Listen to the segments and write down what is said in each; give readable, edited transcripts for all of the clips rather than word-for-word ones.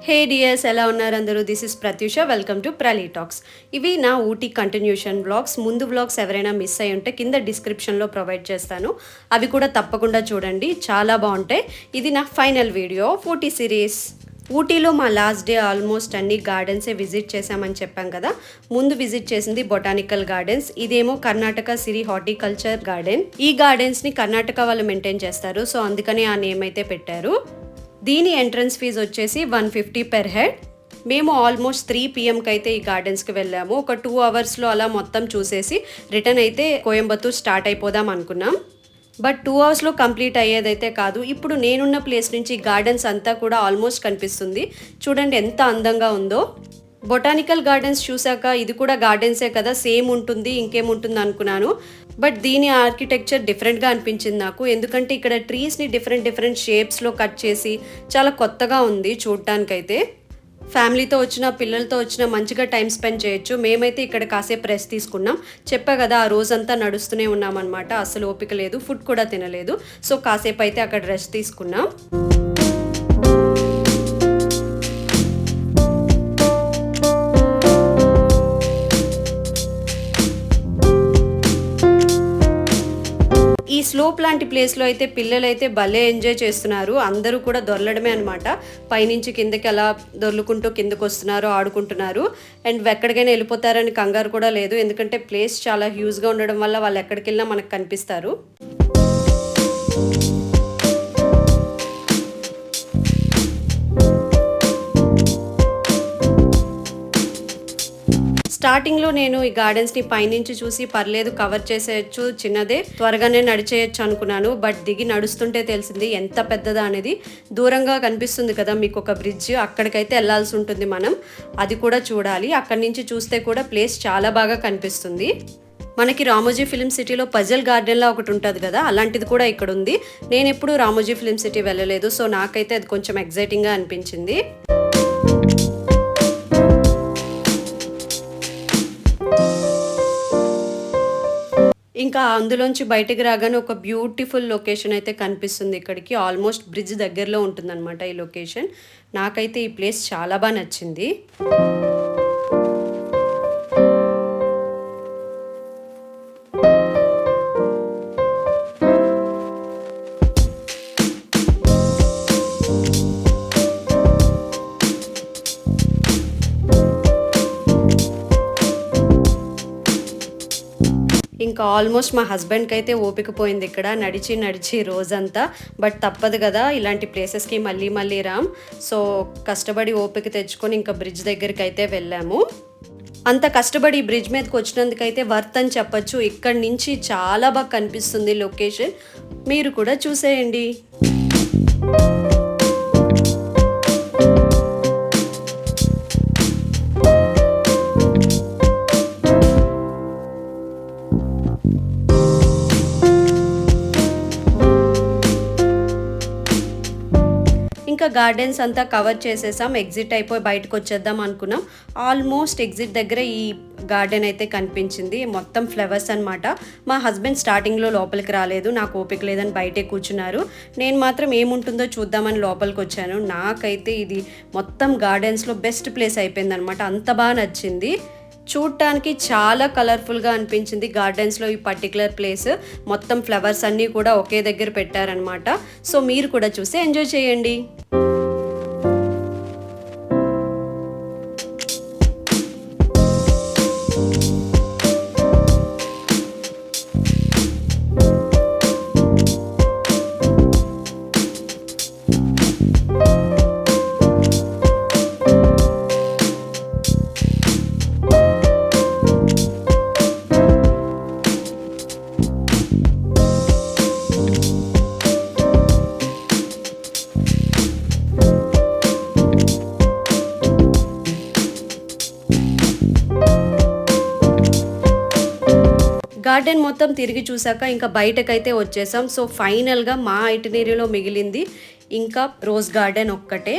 హే dears, ఎలా ఉన్నారు అందరూ? This is Pratyusha. Welcome to ప్రలీ టాక్స్. ఇవి నా ఊటీ కంటిన్యూషన్ వ్లాగ్స్. ముందు వ్లాగ్స్ ఎవరైనా మిస్ అయ్యి ఉంటే కింద డిస్క్రిప్షన్లో ప్రొవైడ్ చేస్తాను. అవి కూడా తప్పకుండా చూడండి, చాలా బాగుంటాయి. ఇది నా final video of Ooty series. ఊటీలో మా లాస్ట్ డే ఆల్మోస్ట్ అన్ని గార్డెన్సే విజిట్ చేశామని చెప్పాం కదా. ముందు విజిట్ చేసింది బొటానికల్ గార్డెన్స్. ఇదేమో కర్ణాటక సిరి హార్టికల్చర్ గార్డెన్. ఈ గార్డెన్స్ని కర్ణాటక వాళ్ళు మెయింటైన్ చేస్తారు, సో అందుకని ఆ నేమ్ అయితే పెట్టారు. దీని ఎంట్రన్స్ ఫీజు వచ్చేసి 150 పెర్ హెడ్. మేము ఆల్మోస్ట్ 3 PMకి అయితే ఈ గార్డెన్స్కి వెళ్ళాము. ఒక 2 అవర్స్లో అలా మొత్తం చూసేసి రిటర్న్ అయితే కోయంబత్తూర్ స్టార్ట్ అయిపోదాం అనుకున్నాం. బట్ 2 అవర్స్లో కంప్లీట్ అయ్యేదైతే కాదు. ఇప్పుడు నేనున్న ప్లేస్ నుంచి గార్డెన్స్ అంతా కూడా ఆల్మోస్ట్ కనిపిస్తుంది. చూడండి ఎంత అందంగా ఉందో. బొటానికల్ గార్డెన్స్ చూసాక ఇది కూడా గార్డెన్సే కదా, సేమ్ ఉంటుంది, ఇంకేముంటుంది అనుకున్నాను. బట్ దీని ఆర్కిటెక్చర్ డిఫరెంట్గా అనిపించింది నాకు. ఎందుకంటే ఇక్కడ ట్రీస్ని డిఫరెంట్ షేప్స్లో కట్ చేసి చాలా కొత్తగా ఉంది చూడటానికైతే. ఫ్యామిలీతో వచ్చిన పిల్లలతో వచ్చిన మంచిగా టైం స్పెండ్ చేయొచ్చు. మేమైతే ఇక్కడ కాసేపు రెస్ట్ తీసుకున్నాం. చెప్పా కదా, ఆ రోజంతా నడుస్తూనే ఉన్నామన్నమాట. అసలు ఓపిక లేదు, ఫుడ్ కూడా తినలేదు. సో కాసేపు అయితే అక్కడ రెస్ట్ తీసుకున్నాం. ఈ స్లోప్ లాంటి ప్లేస్లో అయితే పిల్లలైతే భలే ఎంజాయ్ చేస్తున్నారు. అందరూ కూడా దొరలడమే అనమాట. పైనుంచి కిందకి అలా దొర్లుకుంటూ కిందకు వస్తున్నారు, ఆడుకుంటున్నారు. అండ్ ఎక్కడికైనా వెళ్ళిపోతారని కంగారు కూడా లేదు, ఎందుకంటే ప్లేస్ చాలా హ్యూజ్గా ఉండడం వల్ల వాళ్ళు ఎక్కడికి వెళ్ళినా మనకు కనిపిస్తారు. స్టార్టింగ్లో నేను ఈ గార్డెన్స్ని పైనుంచి చూసి పర్లేదు కవర్ చేసేయచ్చు, చిన్నదే, త్వరగానే నడిచేయచ్చు అనుకున్నాను. బట్ దిగి నడుస్తుంటే తెలిసింది ఎంత పెద్దదా అనేది. దూరంగా కనిపిస్తుంది కదా మీకు ఒక బ్రిడ్జ్, అక్కడికైతే వెళ్ళాల్సి ఉంటుంది మనం. అది కూడా చూడాలి. అక్కడి నుంచి చూస్తే కూడా ప్లేస్ చాలా బాగా కనిపిస్తుంది. మనకి రామోజీ ఫిల్మ్ సిటీలో పజల్ గార్డెన్లా ఒకటి ఉంటుంది కదా, అలాంటిది కూడా ఇక్కడ ఉంది. నేను ఎప్పుడు రామోజీ ఫిల్మ్ సిటీ వెళ్ళలేదు, సో నాకైతే అది కొంచెం ఎగ్జైటింగ్గా అనిపించింది. ఇంకా అందులోంచి బయటకు రాగానే ఒక బ్యూటిఫుల్ లొకేషన్ అయితే కనిపిస్తుంది. ఇక్కడికి ఆల్మోస్ట్ బ్రిడ్జ్ దగ్గరలో ఉంటుందన్నమాట ఈ లొకేషన్. నాకైతే ఈ ప్లేస్ చాలా బాగా నచ్చింది. ఇంకా ఆల్మోస్ట్ మా హస్బెండ్కి అయితే ఓపిక పోయింది ఇక్కడ నడిచి రోజంతా. బట్ తప్పదు కదా, ఇలాంటి ప్లేసెస్కి మళ్ళీ రామ్. సో కష్టపడి ఓపిక తెచ్చుకొని ఇంకా బ్రిడ్జ్ దగ్గరికి అయితే వెళ్ళాము. అంత కష్టపడి బ్రిడ్జ్ మీదకి వచ్చినందుకైతే వర్త్ అని చెప్పచ్చు. ఇక్కడి నుంచి చాలా బాగా కనిపిస్తుంది లొకేషన్, మీరు కూడా చూసేయండి. ఇంకా గార్డెన్స్ అంతా కవర్ చేసేసాం. ఎగ్జిట్ అయిపోయి బయటకు వచ్చేద్దాం అనుకున్నాం. ఆల్మోస్ట్ ఎగ్జిట్ దగ్గర ఈ గార్డెన్ అయితే కనిపించింది. మొత్తం ఫ్లవర్స్ అనమాట. మా హస్బెండ్ స్టార్టింగ్లో లోపలికి రాలేదు, నాకు ఓపిక లేదని బయటే కూర్చున్నారు. నేను మాత్రం ఏముంటుందో చూద్దామని లోపలికి వచ్చాను. నాకైతే ఇది మొత్తం గార్డెన్స్లో బెస్ట్ ప్లేస్ అయిపోయింది అనమాట. అంత బాగా నచ్చింది. చూడటానికి చాలా కలర్ఫుల్గా అనిపించింది గార్డెన్స్లో ఈ పర్టికులర్ ప్లేస్. మొత్తం ఫ్లవర్స్ అన్నీ కూడా ఒకే దగ్గర పెట్టారనమాట. సో మీరు కూడా చూసి ఎంజాయ్ చేయండి. గార్డెన్ మొత్తం తిరిగి చూసాక ఇంకా బయటకైతే వచ్చేసాం. సో ఫైనల్గా మా ఐటినరీలో మిగిలింది ఇంకా రోజ్ గార్డెన్ ఒక్కటే.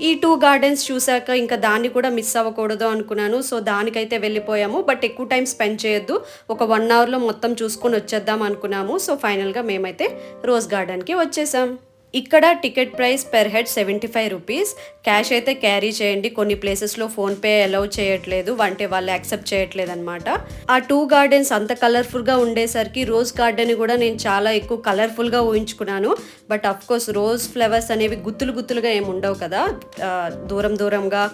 ఈ 2 గార్డెన్స్ చూసాక ఇంకా దాన్ని కూడా మిస్ అవ్వకూడదు అనుకున్నాను. సో దానికైతే వెళ్ళిపోయాము. బట్ ఎక్కువ టైం స్పెండ్ చేయొద్దు, ఒక 1 అవర్లో మొత్తం చూసుకొని వచ్చేద్దాం అనుకున్నాము. సో ఫైనల్గా మేమైతే రోజ్ గార్డెన్కి వచ్చేసాం. ఇక్కడ ticket price per head 75 rupees. Cash అయితే క్యారీ చేయండి. కొన్ని ప్లేసెస్లో ఫోన్పే అలౌ చేయట్లేదు, అంటే వాళ్ళు యాక్సెప్ట్ చేయట్లేదు అనమాట. ఆ 2 గార్డెన్స్ అంత కలర్ఫుల్గా ఉండేసరికి రోజ్ గార్డెన్ కూడా నేను చాలా ఎక్కువ కలర్ఫుల్గా ఊహించుకున్నాను. But of course rose flowers అనేవి గుత్తులు గుత్తులుగా ఏమి ఉండవు కదా, దూరం దూరంగా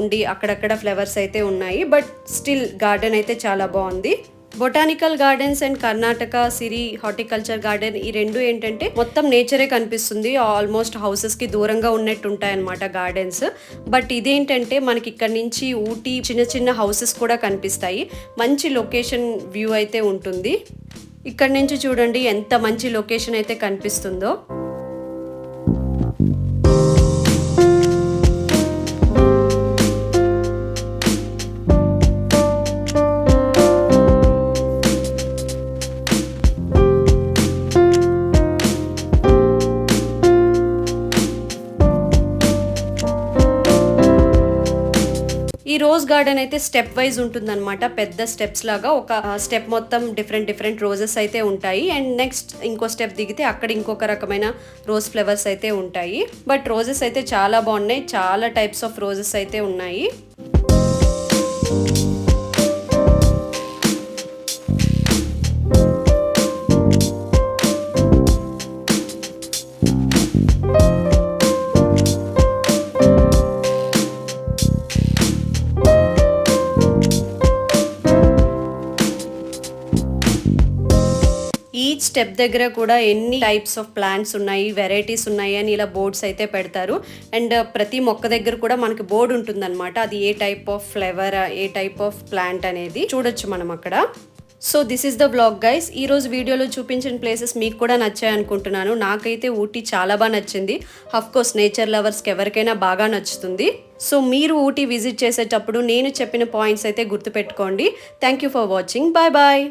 ఉండి అక్కడక్కడ ఫ్లవర్స్ అయితే ఉన్నాయి. బట్ స్టిల్ గార్డెన్ అయితే చాలా బాగుంది. Botanical gardens and Karnataka Siri horticulture garden ఈ రెండు ఏంటంటే మొత్తం నేచరే కనిపిస్తుంది. ఆల్మోస్ట్ హౌసెస్కి దూరంగా ఉన్నట్టు ఉంటాయన్నమాట గార్డెన్స్. బట్ ఇదేంటంటే మనకి ఇక్కడ నుంచి ఊటీ చిన్న చిన్న హౌసెస్ కూడా కనిపిస్తాయి. మంచి లొకేషన్ వ్యూ అయితే ఉంటుంది. ఇక్కడ నుంచి చూడండి ఎంత మంచి లొకేషన్ అయితే కనిపిస్తుందో. ఈ రోజ్ గార్డెన్ అయితే స్టెప్ వైజ్ ఉంటుందన్నమాట. పెద్ద స్టెప్స్ లాగా ఒక స్టెప్ మొత్తం డిఫరెంట్ రోజెస్ అయితే ఉంటాయి. అండ్ నెక్స్ట్ ఇంకో స్టెప్ దిగితే అక్కడ ఇంకొక రకమైన రోజ్ ఫ్లవర్స్ అయితే ఉంటాయి. బట్ రోజెస్ అయితే చాలా బాగున్నాయి. చాలా టైప్స్ ఆఫ్ రోజెస్ అయితే ఉన్నాయి. ఈచ్ స్టెప్ దగ్గర కూడా ఎన్ని టైప్స్ ఆఫ్ ప్లాంట్స్ ఉన్నాయి, వెరైటీస్ ఉన్నాయి అని ఇలా బోర్డ్స్ అయితే పెడతారు. అండ్ ప్రతి మొక్క దగ్గర కూడా మనకి బోర్డు ఉంటుందన్నమాట. అది ఏ టైప్ ఆఫ్ ఫ్లవర్, ఏ టైప్ ఆఫ్ ప్లాంట్ అనేది చూడొచ్చు మనం అక్కడ. So this is the vlog guys. ఈరోజు వీడియోలో చూపించిన ప్లేసెస్ మీకు కూడా నచ్చాయి అనుకుంటున్నాను. నాకైతే ఊటీ చాలా బాగా నచ్చింది. అఫ్కోర్స్ నేచర్ లవర్స్కి ఎవరికైనా బాగా నచ్చుతుంది. సో మీరు ఊటీ విజిట్ చేసేటప్పుడు నేను చెప్పిన పాయింట్స్ అయితే గుర్తుపెట్టుకోండి. Thank you for watching. Bye bye.